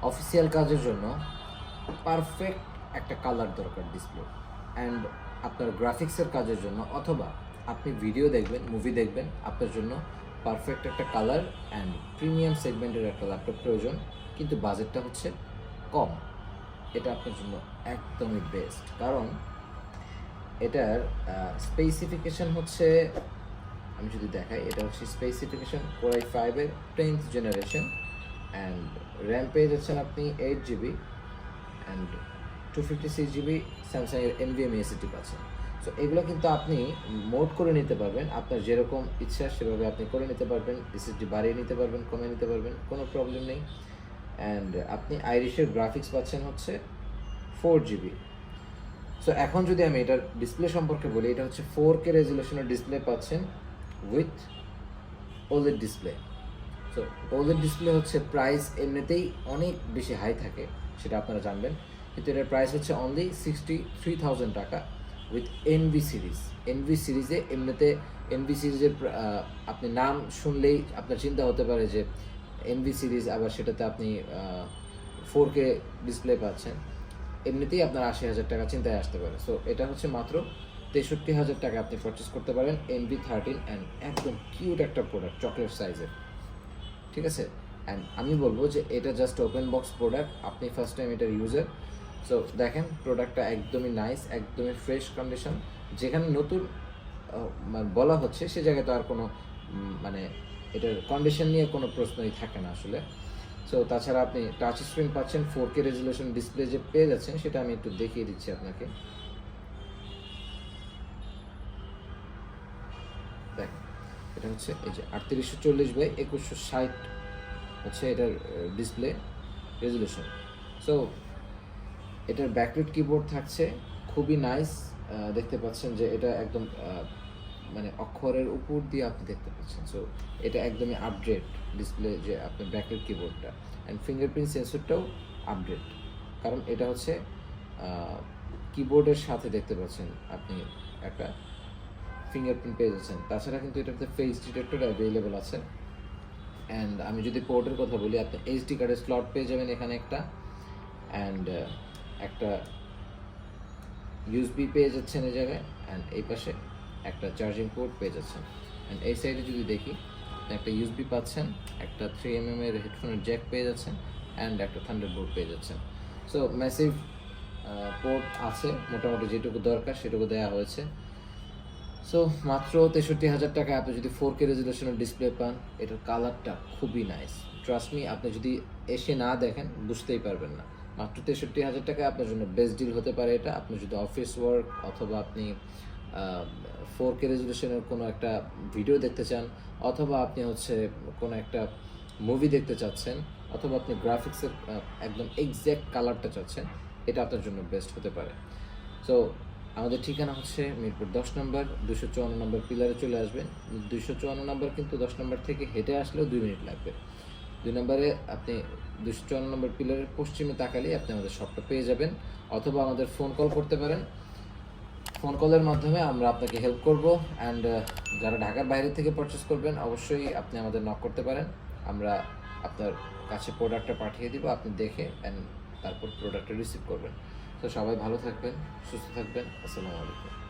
Official কাজের জন্য perfect একটা কালার দরকার ডিসপ্লে, অ্যান্ড আপনার গ্রাফিক্সের কাজের জন্য অথবা আপনি ভিডিও দেখবেন, মুভি দেখবেন, আপনার জন্য পারফেক্ট একটা কালার অ্যান্ড প্রিমিয়াম সেগমেন্টের একটা ল্যাপটপ প্রয়োজন, কিন্তু বাজেটটা হচ্ছে কম। এটা আপনার জন্য একদমই বেস্ট, কারণ এটার স্পেসিফিকেশন হচ্ছে, আমি যদি দেখাই, এটা হচ্ছে specification Core i5-এর 10th generation, and RAM পেয়ে যাচ্ছেন আপনি 8 GB, অ্যান্ড 256 GB স্যামসাংয়ের NVMe SSD পাচ্ছেন। সো এগুলো কিন্তু আপনি মোড করে নিতে পারবেন, আপনার যেরকম ইচ্ছা সেভাবে আপনি করে নিতে পারবেন, SSD বাড়িয়ে নিতে পারবেন, কমিয়ে নিতে পারবেন, কোনো প্রবলেম নেই। অ্যান্ড আপনি আইরিশের গ্রাফিক্স পাচ্ছেন হচ্ছে 4 GB। সো এখন যদি আমি এটার ডিসপ্লে সম্পর্কে বলি, এটা হচ্ছে 4K রেজুলেশনের ডিসপ্লে পাচ্ছেন with OLED display. So OLED display হচ্ছে প্রাইস এমনিতেই অনেক বেশি হাই থাকে, সেটা আপনারা জানবেন, কিন্তু এটার প্রাইস হচ্ছে অনলি 63,000 টাকা উইথ NV সিরিজ। NV সিরিজে এমনিতে NV সিরিজের আপনি নাম শুনলেই আপনার চিন্তা হতে পারে যে NV সিরিজ, আবার সেটাতে আপনি 4K ডিসপ্লে পাচ্ছেন, এমনিতেই আপনার 80,000 টাকা চিন্তায় আসতে পারে। সো এটা হচ্ছে মাত্র 63,000 টাকা আপনি পারচেস করতে পারেন NV13, অ্যান্ড একদম কিউট একটা প্রোডাক্ট, চকলেট সাইজের, ঠিক আছে। অ্যান্ড আমি বলবো যে এটা জাস্ট ওপেন বক্স প্রোডাক্ট, আপনি ফার্স্ট টাইম এটার ইউজার। সো দেখেন প্রোডাক্টটা একদমই নাইস, একদমই ফ্রেশ কন্ডিশন। যেখানে নতুন মানে বলা হচ্ছে সে জায়গায় তো আর কোনো মানে এটার কন্ডিশন নিয়ে কোনো প্রশ্নই থাকে না আসলে। সো তাছাড়া আপনি টাচ স্ক্রিন পাচ্ছেন, 4K রেজুলেশন ডিসপ্লে যে পেয়ে যাচ্ছেন সেটা আমি একটু দেখিয়ে দিচ্ছি আপনাকে। দেখেন এটা হচ্ছে এই যে 3840x2160 হচ্ছে এটার ডিসপ্লে রেজুলেশন। সো এটার ব্যাকলাইট কিবোর্ড থাকছে, খুবই নাইস। দেখতে পাচ্ছেন যে এটা একদম মানে অক্ষরের উপর দিয়ে আপনি দেখতে পাচ্ছেন। সো এটা একদমই আপডেট ডিসপ্লে, যে আপনার ব্যাকলাইট কিবোর্ডটা অ্যান্ড ফিঙ্গারপ্রিন্ট সেন্সরটাও আপডেট, কারণ এটা হচ্ছে কিবোর্ডের সাথে দেখতে পাচ্ছেন আপনি একটা ফিঙ্গারপ্রিন্ট পেয়ে যাচ্ছেন। তাছাড়া কিন্তু এটাতে ফেস ডিটেক্টর অ্যাভেলেবল আছে। অ্যান্ড আমি যদি পোর্টের কথা বলি, আপনি এইচডি কার্ডের স্লট পেয়ে যাবেন এখানে একটা, অ্যান্ড একটা ইউএসবি পেয়ে যাচ্ছেন এই জায়গায়, অ্যান্ড এই পাশে একটা চার্জিং পোর্ট পেয়ে যাচ্ছেন। অ্যান্ড এই সাইডে যদি দেখি, একটা ইউএসবি পাচ্ছেন, একটা 3mm এর হেডফোনের জ্যাক পেয়ে যাচ্ছেন, অ্যান্ড একটা থান্ডারবোল্ট পেয়ে যাচ্ছেন। সো ম্যাসিভ পোর্ট আছে, মোটামুটি যেটুকু দরকার সেটুকু দেওয়া হয়েছে। সো মাত্র 63,000 টাকায় আপনি যদি 4K রেজুলেশনের ডিসপ্লে পান, এটার কালারটা খুবই নাইস। ট্রাস্ট মি, আপনি যদি এসে না দেখেন বুঝতেই পারবেন না। মাত্র 63,000 টাকায় আপনার জন্য বেস্ট ডিল হতে পারে এটা। আপনি যদি অফিস ওয়ার্ক অথবা আপনি 4K রেজুলেশনের কোনো একটা ভিডিও দেখতে চান, অথবা আপনি হচ্ছে কোনো একটা মুভি দেখতে চাচ্ছেন, অথবা আপনি গ্রাফিক্সের একদম এক্স্যাক্ট কালারটা চাচ্ছেন, এটা আপনার জন্য বেস্ট হতে পারে। সো আমাদের ঠিকানা হচ্ছে মিরপুর 10 নম্বর 254 নম্বর পিলারে চলে আসবেন। 254 নম্বর কিন্তু 10 নম্বর থেকে হেঁটে আসলেও 2 মিনিট লাগবে। 2 নম্বরে আপনি 254 নম্বর পিলারের পশ্চিমে তাকালেই আপনি আমাদের শপটা পেয়ে যাবেন, অথবা আমাদের ফোন কল করতে পারেন। ফোন কলের মাধ্যমে আমরা আপনাকে হেল্প করব। অ্যান্ড যারা ঢাকার বাইরে থেকে পারচেস করবেন, অবশ্যই আপনি আমাদের নক করতে পারেন, আমরা আপনার কাছে প্রোডাক্টটা পাঠিয়ে দিব, আপনি দেখে অ্যান্ড তারপর প্রোডাক্টটা রিসিভ করবেন। তো সবাই ভালো থাকবেন, সুস্থ থাকবেন। আসসালামু আলাইকুম।